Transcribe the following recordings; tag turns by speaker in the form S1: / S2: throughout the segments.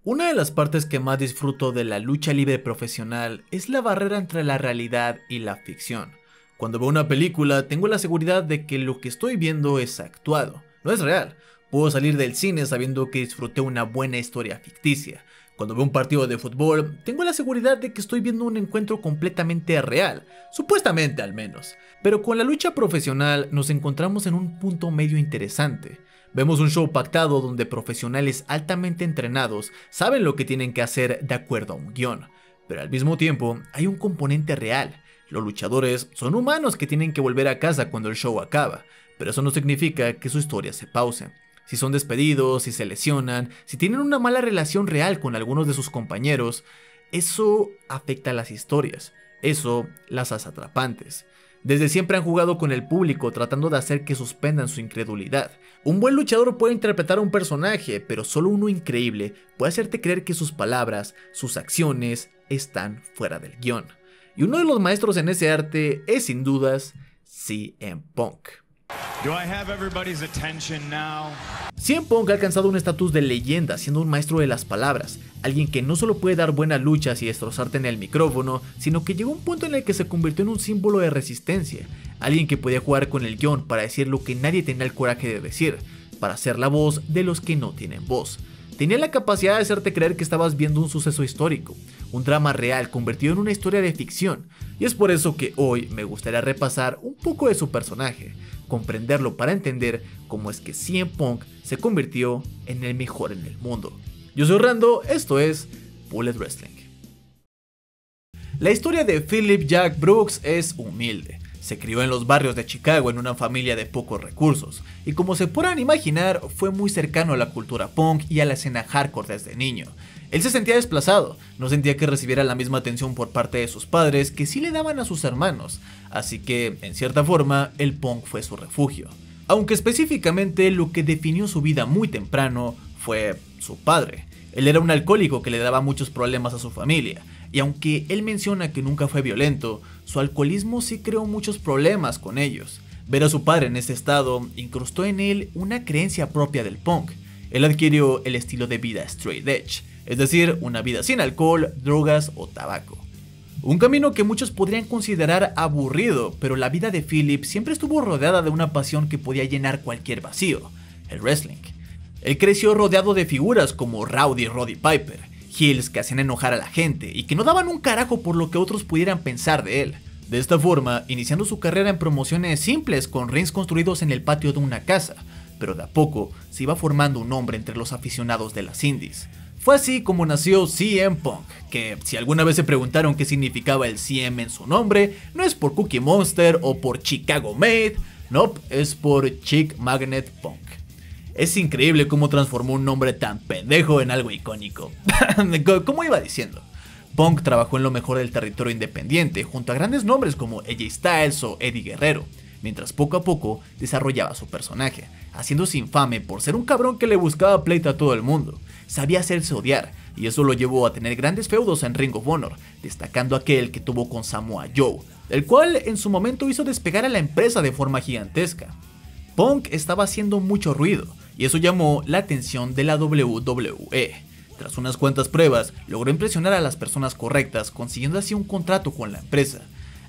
S1: Una de las partes que más disfruto de la lucha libre profesional es la barrera entre la realidad y la ficción. Cuando veo una película, tengo la seguridad de que lo que estoy viendo es actuado, no es real. Puedo salir del cine sabiendo que disfruté una buena historia ficticia. Cuando veo un partido de fútbol, tengo la seguridad de que estoy viendo un encuentro completamente real, supuestamente al menos. Pero con la lucha profesional nos encontramos en un punto medio interesante. Vemos un show pactado donde profesionales altamente entrenados saben lo que tienen que hacer de acuerdo a un guión, pero al mismo tiempo hay un componente real. Los luchadores son humanos que tienen que volver a casa cuando el show acaba, pero eso no significa que su historia se pause. Si son despedidos, si se lesionan, si tienen una mala relación real con algunos de sus compañeros, eso afecta a las historias, eso las hace atrapantes. Desde siempre han jugado con el público tratando de hacer que suspendan su incredulidad. Un buen luchador puede interpretar a un personaje, pero solo uno increíble puede hacerte creer que sus palabras, sus acciones están fuera del guión. Y uno de los maestros en ese arte es sin dudas CM Punk. CM Punk ha alcanzado un estatus de leyenda siendo un maestro de las palabras, alguien que no solo puede dar buenas luchas y destrozarte en el micrófono, sino que llegó a un punto en el que se convirtió en un símbolo de resistencia, alguien que podía jugar con el guión para decir lo que nadie tenía el coraje de decir, para ser la voz de los que no tienen voz. Tenía la capacidad de hacerte creer que estabas viendo un suceso histórico, un drama real convertido en una historia de ficción, y es por eso que hoy me gustaría repasar un poco de su personaje, comprenderlo para entender cómo es que CM Punk se convirtió en el mejor en el mundo. Yo soy Rando, esto es Bullet Wrestling. La historia de Philip Jack Brooks es humilde. Se crió en los barrios de Chicago en una familia de pocos recursos, y como se podrán imaginar, fue muy cercano a la cultura punk y a la escena hardcore desde niño. Él se sentía desplazado, no sentía que recibiera la misma atención por parte de sus padres que sí le daban a sus hermanos, así que, en cierta forma, el punk fue su refugio. Aunque específicamente lo que definió su vida muy temprano fue su padre. Él era un alcohólico que le daba muchos problemas a su familia, y aunque él menciona que nunca fue violento, su alcoholismo sí creó muchos problemas con ellos. Ver a su padre en ese estado incrustó en él una creencia propia del punk. Él adquirió el estilo de vida straight edge, es decir, una vida sin alcohol, drogas o tabaco. Un camino que muchos podrían considerar aburrido, pero la vida de Philip siempre estuvo rodeada de una pasión que podía llenar cualquier vacío, el wrestling. Él creció rodeado de figuras como Rowdy y Roddy Piper, heels que hacían enojar a la gente y que no daban un carajo por lo que otros pudieran pensar de él. De esta forma, iniciando su carrera en promociones simples con rings construidos en el patio de una casa, pero de a poco se iba formando un nombre entre los aficionados de las indies. Fue así como nació CM Punk, que si alguna vez se preguntaron qué significaba el CM en su nombre, no es por Cookie Monster o por Chicago Made, no, es por Chick Magnet Punk. Es increíble cómo transformó un nombre tan pendejo en algo icónico. Como iba diciendo, Punk trabajó en lo mejor del territorio independiente junto a grandes nombres como AJ Styles o Eddie Guerrero, mientras poco a poco desarrollaba su personaje, haciéndose infame por ser un cabrón que le buscaba pleito a todo el mundo. Sabía hacerse odiar, y eso lo llevó a tener grandes feudos en Ring of Honor, destacando aquel que tuvo con Samoa Joe, el cual en su momento hizo despegar a la empresa de forma gigantesca. Punk estaba haciendo mucho ruido, y eso llamó la atención de la WWE. Tras unas cuantas pruebas, logró impresionar a las personas correctas, consiguiendo así un contrato con la empresa.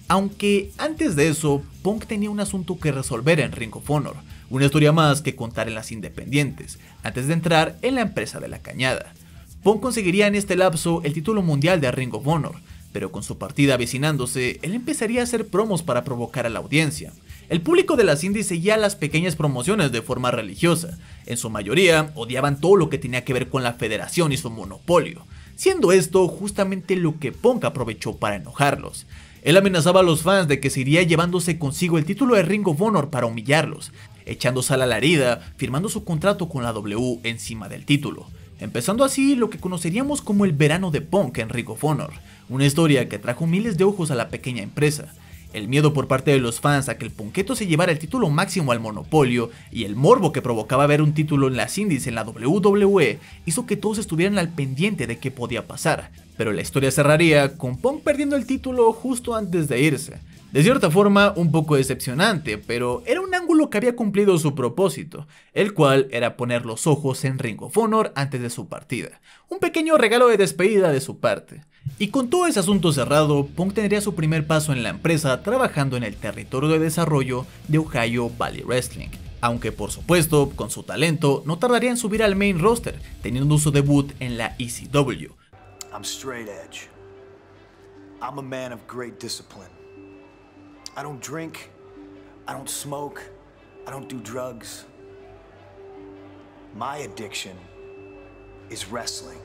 S1: Aunque antes de eso, Punk tenía un asunto que resolver en Ring of Honor, una historia más que contar en las independientes, antes de entrar en la empresa de la Cañada. Punk conseguiría en este lapso el título mundial de Ring of Honor, pero con su partida avecinándose, él empezaría a hacer promos para provocar a la audiencia. El público de las indies seguía las pequeñas promociones de forma religiosa, en su mayoría odiaban todo lo que tenía que ver con la federación y su monopolio, siendo esto justamente lo que Punk aprovechó para enojarlos. Él amenazaba a los fans de que se iría llevándose consigo el título de Ring of Honor para humillarlos, echando sal a la herida, firmando su contrato con la W encima del título, empezando así lo que conoceríamos como el verano de Punk en Ring of Honor, una historia que trajo miles de ojos a la pequeña empresa. El miedo por parte de los fans a que el punqueto se llevara el título máximo al monopolio y el morbo que provocaba ver un título en las indies en la WWE hizo que todos estuvieran al pendiente de qué podía pasar, pero la historia cerraría con Punk perdiendo el título justo antes de irse. De cierta forma, un poco decepcionante, pero era un ángulo que había cumplido su propósito, el cual era poner los ojos en Ring of Honor antes de su partida. Un pequeño regalo de despedida de su parte. Y con todo ese asunto cerrado, Punk tendría su primer paso en la empresa trabajando en el territorio de desarrollo de Ohio Valley Wrestling. Aunque por supuesto, con su talento, no tardaría en subir al main roster, teniendo su debut en la ECW.
S2: I'm straight edge. I'm a man of great discipline. I don't drink, I don't smoke, I don't do drugs. My addiction is wrestling.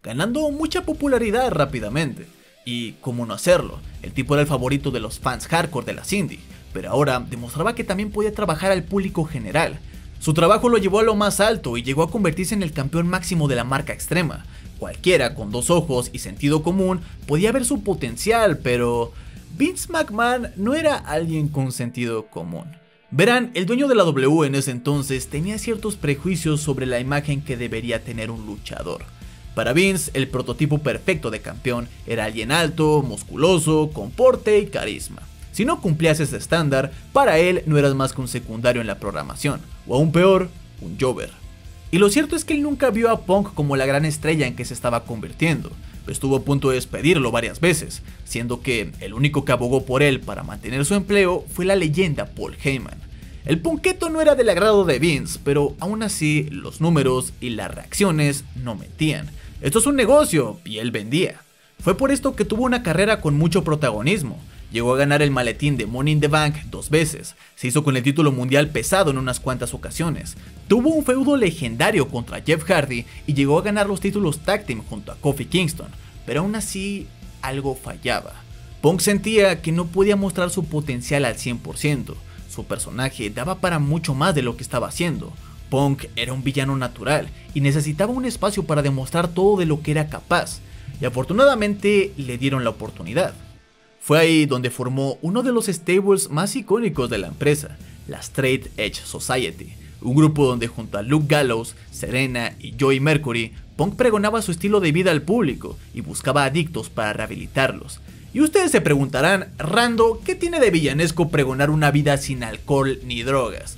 S1: Ganando mucha popularidad rápidamente. Y cómo no hacerlo, el tipo era el favorito de los fans hardcore de la indie, pero ahora demostraba que también podía trabajar al público general. Su trabajo lo llevó a lo más alto y llegó a convertirse en el campeón máximo de la marca extrema. Cualquiera con 2 ojos y sentido común podía ver su potencial, pero Vince McMahon no era alguien con sentido común. Verán, el dueño de la W en ese entonces tenía ciertos prejuicios sobre la imagen que debería tener un luchador. Para Vince, el prototipo perfecto de campeón era alguien alto, musculoso, con porte y carisma. Si no cumplías ese estándar, para él no eras más que un secundario en la programación, o aún peor, un jobber. Y lo cierto es que él nunca vio a Punk como la gran estrella en que se estaba convirtiendo. Estuvo a punto de despedirlo varias veces, siendo que el único que abogó por él para mantener su empleo fue la leyenda Paul Heyman. El punketo no era del agrado de Vince, pero aún así los números y las reacciones no mentían. Esto es un negocio y él vendía. Fue por esto que tuvo una carrera con mucho protagonismo. Llegó a ganar el maletín de Money in the Bank 2 veces, se hizo con el título mundial pesado en unas cuantas ocasiones, tuvo un feudo legendario contra Jeff Hardy y llegó a ganar los títulos Tag Team junto a Kofi Kingston, pero aún así algo fallaba. Punk sentía que no podía mostrar su potencial al 100%, su personaje daba para mucho más de lo que estaba haciendo. Punk era un villano natural y necesitaba un espacio para demostrar todo de lo que era capaz, y afortunadamente le dieron la oportunidad. Fue ahí donde formó uno de los stables más icónicos de la empresa, la Straight Edge Society, un grupo donde junto a Luke Gallows, Serena y Joey Mercury, Punk pregonaba su estilo de vida al público y buscaba adictos para rehabilitarlos. Y ustedes se preguntarán, Rando, ¿qué tiene de villanesco pregonar una vida sin alcohol ni drogas?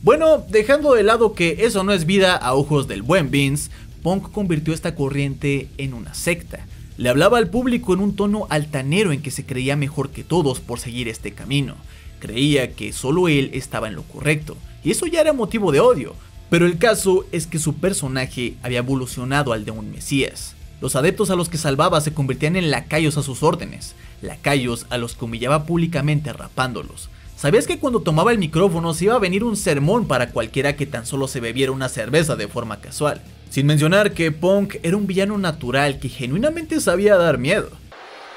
S1: Bueno, dejando de lado que eso no es vida a ojos del buen Vince, Punk convirtió esta corriente en una secta. Le hablaba al público en un tono altanero en que se creía mejor que todos por seguir este camino. Creía que solo él estaba en lo correcto, y eso ya era motivo de odio. Pero el caso es que su personaje había evolucionado al de un mesías. Los adeptos a los que salvaba se convertían en lacayos a sus órdenes, lacayos a los que humillaba públicamente rapándolos. ¿Sabías que cuando tomaba el micrófono se iba a venir un sermón para cualquiera que tan solo se bebiera una cerveza de forma casual? Sin mencionar que Punk era un villano natural que genuinamente sabía dar miedo.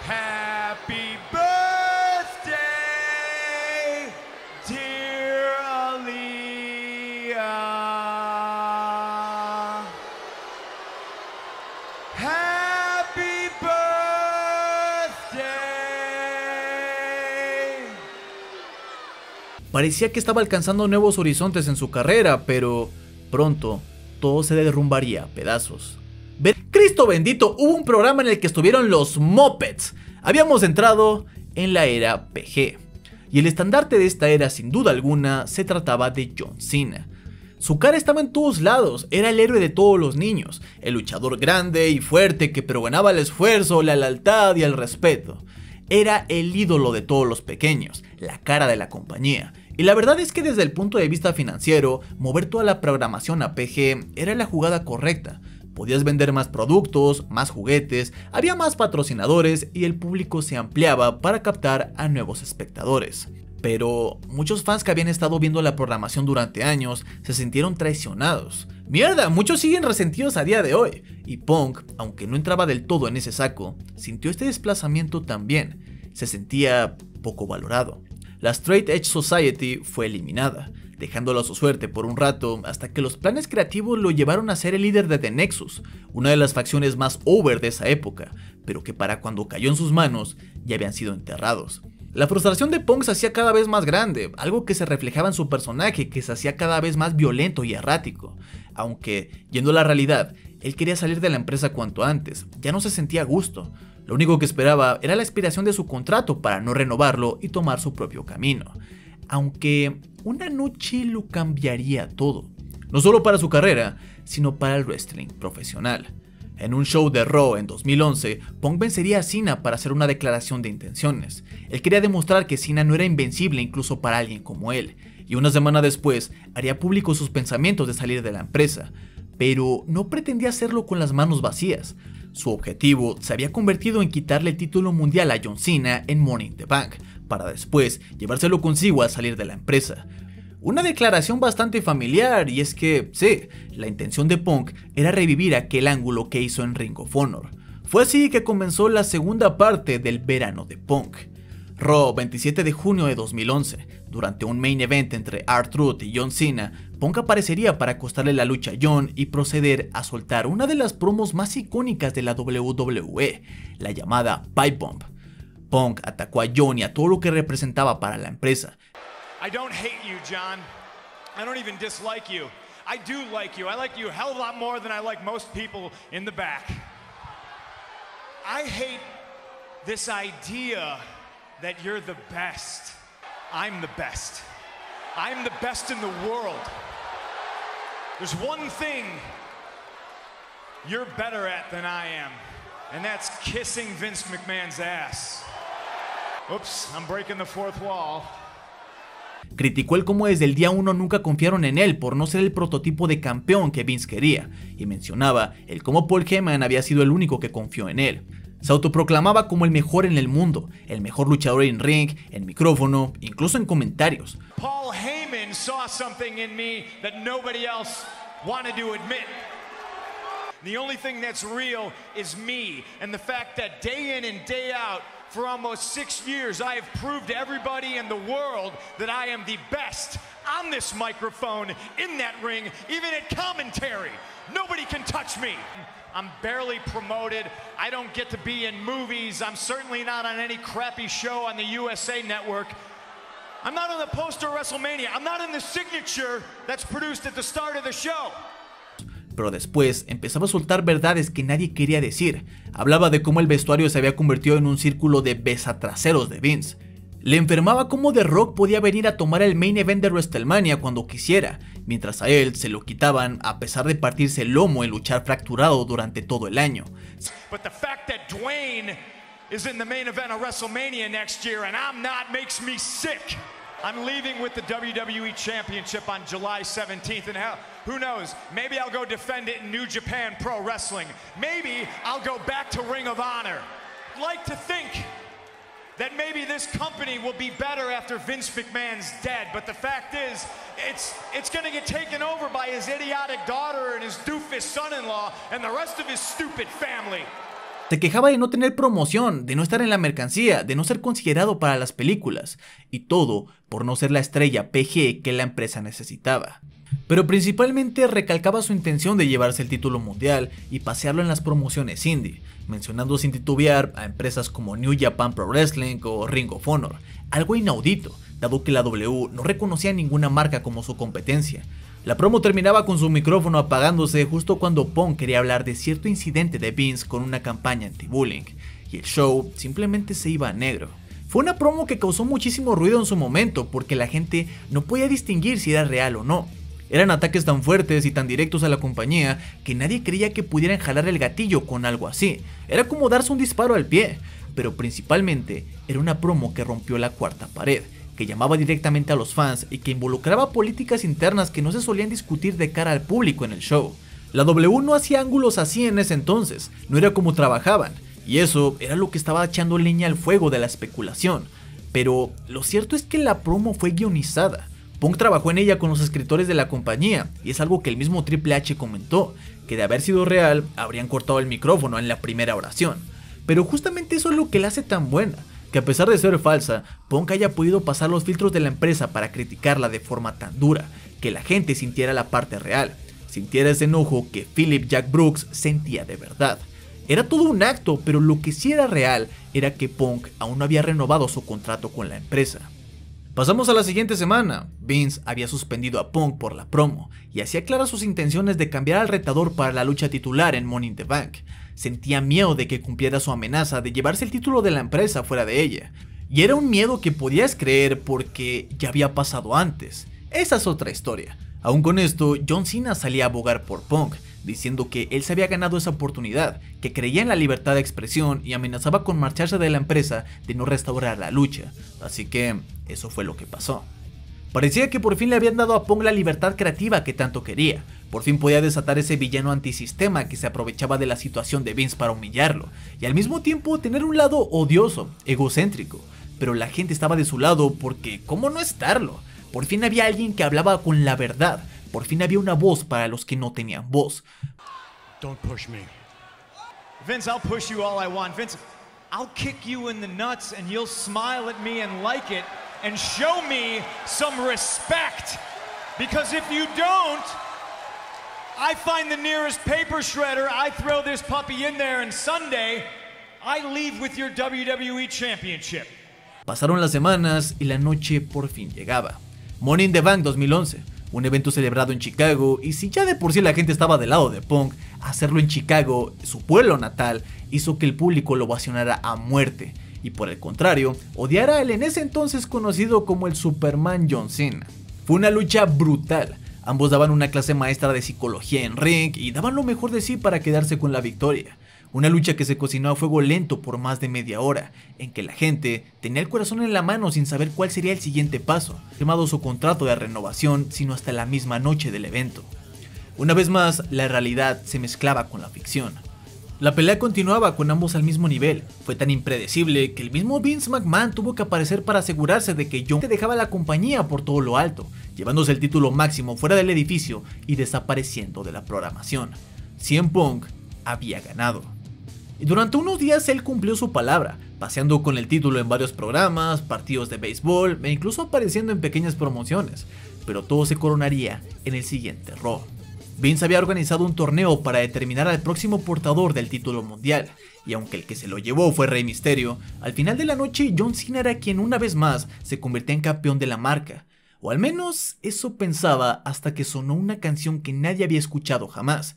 S2: Happy birthday, dear Aaliyah. Happy birthday.
S1: Parecía que estaba alcanzando nuevos horizontes en su carrera, pero pronto todo se derrumbaría a pedazos. ¡Cristo bendito! Hubo un programa en el que estuvieron los Muppets. Habíamos entrado en la era PG. Y el estandarte de esta era, sin duda alguna, se trataba de John Cena. Su cara estaba en todos lados, era el héroe de todos los niños, el luchador grande y fuerte que pregonaba el esfuerzo, la lealtad y el respeto. Era el ídolo de todos los pequeños, la cara de la compañía. Y la verdad es que desde el punto de vista financiero, mover toda la programación a PG era la jugada correcta. Podías vender más productos, más juguetes, había más patrocinadores y el público se ampliaba para captar a nuevos espectadores. Pero muchos fans que habían estado viendo la programación durante años se sintieron traicionados. ¡Mierda! Muchos siguen resentidos a día de hoy. Y Punk, aunque no entraba del todo en ese saco, sintió este desplazamiento también. Se sentía poco valorado. La Straight Edge Society fue eliminada, dejándolo a su suerte por un rato hasta que los planes creativos lo llevaron a ser el líder de The Nexus, una de las facciones más over de esa época, pero que para cuando cayó en sus manos ya habían sido enterrados. La frustración de Punk se hacía cada vez más grande, algo que se reflejaba en su personaje, que se hacía cada vez más violento y errático. Aunque, yendo a la realidad, él quería salir de la empresa cuanto antes, ya no se sentía a gusto. Lo único que esperaba era la expiración de su contrato para no renovarlo y tomar su propio camino. Aunque una noche lo cambiaría todo, no solo para su carrera, sino para el wrestling profesional. En un show de Raw en 2011, Punk vencería a Cena para hacer una declaración de intenciones. Él quería demostrar que Cena no era invencible incluso para alguien como él, y una semana después haría público sus pensamientos de salir de la empresa, pero no pretendía hacerlo con las manos vacías. Su objetivo se había convertido en quitarle el título mundial a John Cena en Money in the Bank, para después llevárselo consigo al salir de la empresa. Una declaración bastante familiar, y es que, sí, la intención de Punk era revivir aquel ángulo que hizo en Ring of Honor. Fue así que comenzó la segunda parte del verano de Punk. Raw, 27 de junio de 2011, durante un main event entre R-Truth y John Cena, Punk aparecería para costarle la lucha a John y proceder a soltar una de las promos más icónicas de la WWE, la llamada Pipe Bomb. Punk atacó a John y a todo lo que representaba para la empresa.
S3: I don't hate you, John. I don't even dislike you. I do like you. I like you a hell of a lot more than I like most people in the back. I hate this idea that you're the best. I'm the best. I'm the best in the world. There's one thing you're better at than I am, and that's kissing Vince McMahon's ass. Oops, I'm breaking the fourth wall.
S1: Criticó el cómo desde el día 1 nunca confiaron en él por no ser el prototipo de campeón que Vince quería, y mencionaba el cómo Paul Heyman había sido el único que confió en él. Se autoproclamaba como el mejor en el mundo, el mejor luchador en ring, en micrófono, incluso en comentarios.
S3: Paul Heyman saw something in me that nobody else wanted to admit. The only thing that's real is me, and the fact that day in and day out, for almost 6 years, I have proved to everybody in the world that I am the best on this microphone, in that ring, even at commentary. Nobody can touch me. I'm barely promoted. I don't get to be in movies. I'm certainly not on any crappy show on the USA Network. I'm not on the poster of WrestleMania. I'm not in the signature that's produced at the start of the show.
S1: Pero después empezaba a soltar verdades que nadie quería decir. Hablaba de cómo el vestuario se había convertido en un círculo de besatraseros de Vince. Le enfermaba cómo The Rock podía venir a tomar el main event de WrestleMania cuando quisiera, mientras a él se lo quitaban a pesar de partirse el lomo en luchar fracturado durante todo el año.
S3: But the fact that Dwayne is in the main event of WrestleMania next year and I'm not makes me sick. I'm leaving with the WWE Championship on July 17th, and hell, who knows, maybe I'll go defend it in New Japan Pro Wrestling. Maybe I'll go back to Ring of Honor. I'd like to think that maybe this company will be better after Vince McMahon's dead, but the fact is, it's going to get taken over by his idiotic daughter and his doofus son-in-law and the rest of his stupid family.
S1: Se quejaba de no tener promoción, de no estar en la mercancía, de no ser considerado para las películas, y todo por no ser la estrella PG que la empresa necesitaba. Pero principalmente recalcaba su intención de llevarse el título mundial y pasearlo en las promociones indie, mencionando sin titubear a empresas como New Japan Pro Wrestling o Ring of Honor, algo inaudito, dado que la W no reconocía ninguna marca como su competencia. La promo terminaba con su micrófono apagándose justo cuando Punk quería hablar de cierto incidente de Vince con una campaña anti-bullying, y el show simplemente se iba a negro. Fue una promo que causó muchísimo ruido en su momento porque la gente no podía distinguir si era real o no. Eran ataques tan fuertes y tan directos a la compañía que nadie creía que pudieran jalar el gatillo con algo así. Era como darse un disparo al pie, pero principalmente era una promo que rompió la cuarta pared, que llamaba directamente a los fans y que involucraba políticas internas que no se solían discutir de cara al público en el show. La W no hacía ángulos así en ese entonces, no era como trabajaban, y eso era lo que estaba echando leña al fuego de la especulación. Pero lo cierto es que la promo fue guionizada. Punk trabajó en ella con los escritores de la compañía, y es algo que el mismo Triple H comentó, que de haber sido real, habrían cortado el micrófono en la primera oración. Pero justamente eso es lo que la hace tan buena, que a pesar de ser falsa, Punk haya podido pasar los filtros de la empresa para criticarla de forma tan dura, que la gente sintiera la parte real, sintiera ese enojo que Philip Jack Brooks sentía de verdad. Era todo un acto, pero lo que sí era real era que Punk aún no había renovado su contrato con la empresa. Pasamos a la siguiente semana. Vince había suspendido a Punk por la promo y hacía claras sus intenciones de cambiar al retador para la lucha titular en Money in the Bank. sentía miedo de que cumpliera su amenaza de llevarse el título de la empresa fuera de ella. Y era un miedo que podías creer porque ya había pasado antes. Esa es otra historia. Aún con esto, John Cena salía a abogar por Punk, diciendo que él se había ganado esa oportunidad, que creía en la libertad de expresión y amenazaba con marcharse de la empresa de no restaurar la lucha. Así que eso fue lo que pasó. Parecía que por fin le habían dado a Punk la libertad creativa que tanto quería. Por fin podía desatar ese villano antisistema que se aprovechaba de la situación de Vince para humillarlo, y al mismo tiempo tener un lado odioso, egocéntrico. Pero la gente estaba de su lado porque ¿cómo no estarlo? Por fin había alguien que hablaba con la verdad. Por fin había una voz para los que no tenían voz.
S3: Don't push me. Vince, I'll push you all I want. Vince, I'll kick you in the nuts and you'll smile at me and like it and show me some respect. Because if you don't, I find the nearest paper shredder, I throw this puppy in there, and Sunday, I leave with your WWE Championship.
S1: Pasaron las semanas y la noche por fin llegaba. Money in the Bank 2011, un evento celebrado en Chicago, y si ya de por sí la gente estaba del lado de Punk, hacerlo en Chicago, su pueblo natal, hizo que el público lo ovacionara a muerte, y por el contrario, odiara al en ese entonces conocido como el Superman John Cena. Fue una lucha brutal, ambos daban una clase maestra de psicología en ring y daban lo mejor de sí para quedarse con la victoria. Una lucha que se cocinó a fuego lento por más de media hora, en que la gente tenía el corazón en la mano sin saber cuál sería el siguiente paso, firmado su contrato de renovación, sino hasta la misma noche del evento. Una vez más, la realidad se mezclaba con la ficción. La pelea continuaba con ambos al mismo nivel, fue tan impredecible que el mismo Vince McMahon tuvo que aparecer para asegurarse de que John dejaba la compañía por todo lo alto, llevándose el título máximo fuera del edificio y desapareciendo de la programación. CM Punk había ganado. Y durante unos días él cumplió su palabra, paseando con el título en varios programas, partidos de béisbol e incluso apareciendo en pequeñas promociones, pero todo se coronaría en el siguiente Raw. Vince había organizado un torneo para determinar al próximo portador del título mundial, y aunque el que se lo llevó fue Rey Mysterio, al final de la noche John Cena era quien una vez más se convertía en campeón de la marca, o al menos eso pensaba hasta que sonó una canción que nadie había escuchado jamás.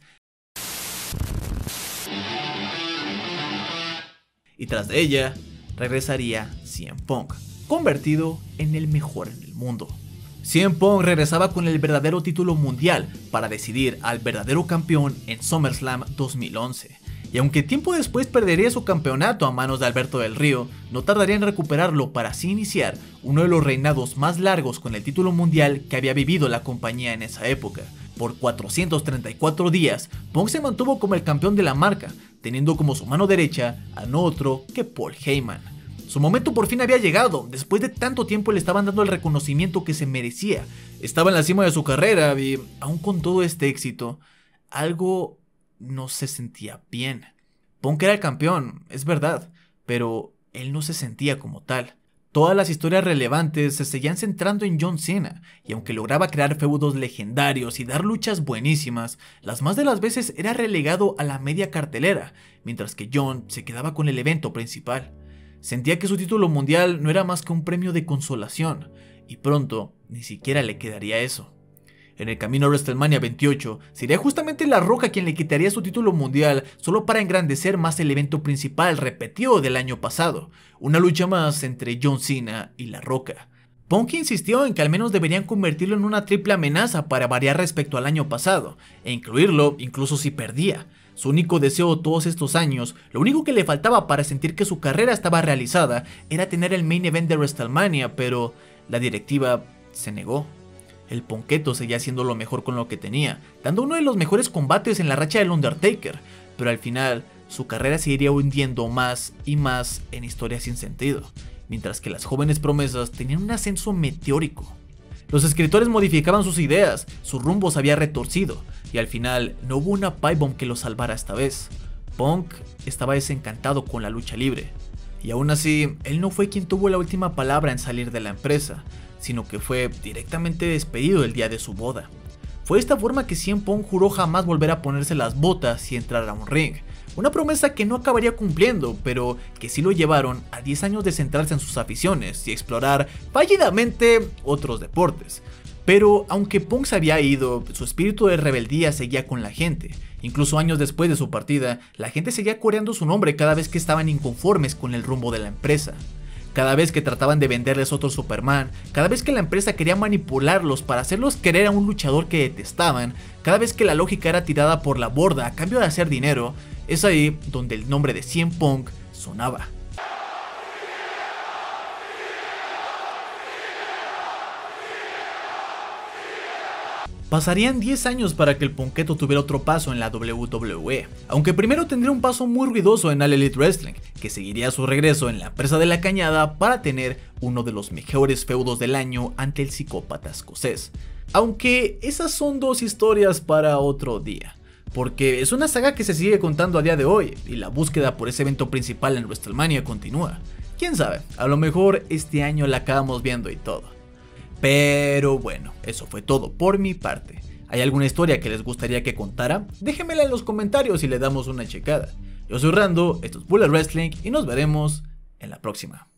S1: Y tras de ella, regresaría CM Punk, convertido en el mejor en el mundo. CM Punk regresaba con el verdadero título mundial para decidir al verdadero campeón en SummerSlam 2011. Y aunque tiempo después perdería su campeonato a manos de Alberto del Río, no tardaría en recuperarlo para así iniciar uno de los reinados más largos con el título mundial que había vivido la compañía en esa época. Por 434 días, Punk se mantuvo como el campeón de la marca, teniendo como su mano derecha a no otro que Paul Heyman. Su momento por fin había llegado, después de tanto tiempo le estaban dando el reconocimiento que se merecía. Estaba en la cima de su carrera y, aún con todo este éxito, algo no se sentía bien. Punk era el campeón, es verdad, pero él no se sentía como tal. Todas las historias relevantes se seguían centrando en John Cena, y aunque lograba crear feudos legendarios y dar luchas buenísimas, las más de las veces era relegado a la media cartelera, mientras que John se quedaba con el evento principal. Sentía que su título mundial no era más que un premio de consolación, y pronto ni siquiera le quedaría eso. En el camino a WrestleMania 28, sería justamente La Roca quien le quitaría su título mundial solo para engrandecer más el evento principal repetido del año pasado, una lucha más entre John Cena y La Roca. Punk insistió en que al menos deberían convertirlo en una triple amenaza para variar respecto al año pasado, e incluirlo incluso si perdía. Su único deseo todos estos años, lo único que le faltaba para sentir que su carrera estaba realizada, era tener el main event de WrestleMania, pero la directiva se negó. El Punketo seguía haciendo lo mejor con lo que tenía, dando uno de los mejores combates en la racha del Undertaker, pero al final su carrera se iría hundiendo más y más en historias sin sentido, mientras que las jóvenes promesas tenían un ascenso meteórico. Los escritores modificaban sus ideas, su rumbo se había retorcido, y al final no hubo una pipebomb que lo salvara esta vez. Punk estaba desencantado con la lucha libre, y aún así, él no fue quien tuvo la última palabra en salir de la empresa, sino que fue directamente despedido el día de su boda. Fue de esta forma que CM Punk juró jamás volver a ponerse las botas y entrar a un ring, una promesa que no acabaría cumpliendo, pero que sí lo llevaron a 10 años de centrarse en sus aficiones y explorar fallidamente otros deportes. Pero aunque Punk se había ido, su espíritu de rebeldía seguía con la gente. Incluso años después de su partida, la gente seguía coreando su nombre cada vez que estaban inconformes con el rumbo de la empresa. Cada vez que trataban de venderles otro Superman, cada vez que la empresa quería manipularlos para hacerlos querer a un luchador que detestaban, cada vez que la lógica era tirada por la borda a cambio de hacer dinero, es ahí donde el nombre de CM Punk sonaba. Pasarían 10 años para que el Punketo tuviera otro paso en la WWE, aunque primero tendría un paso muy ruidoso en All Elite Wrestling, que seguiría su regreso en la Presa de la Cañada para tener uno de los mejores feudos del año ante el psicópata escocés. Aunque esas son dos historias para otro día, porque es una saga que se sigue contando a día de hoy y la búsqueda por ese evento principal en WrestleMania continúa. Quién sabe, a lo mejor este año la acabamos viendo y todo. Pero bueno, eso fue todo por mi parte. ¿Hay alguna historia que les gustaría que contara? Déjenmela en los comentarios y le damos una checada. Yo soy Rando, esto es Bullet Wrestling y nos veremos en la próxima.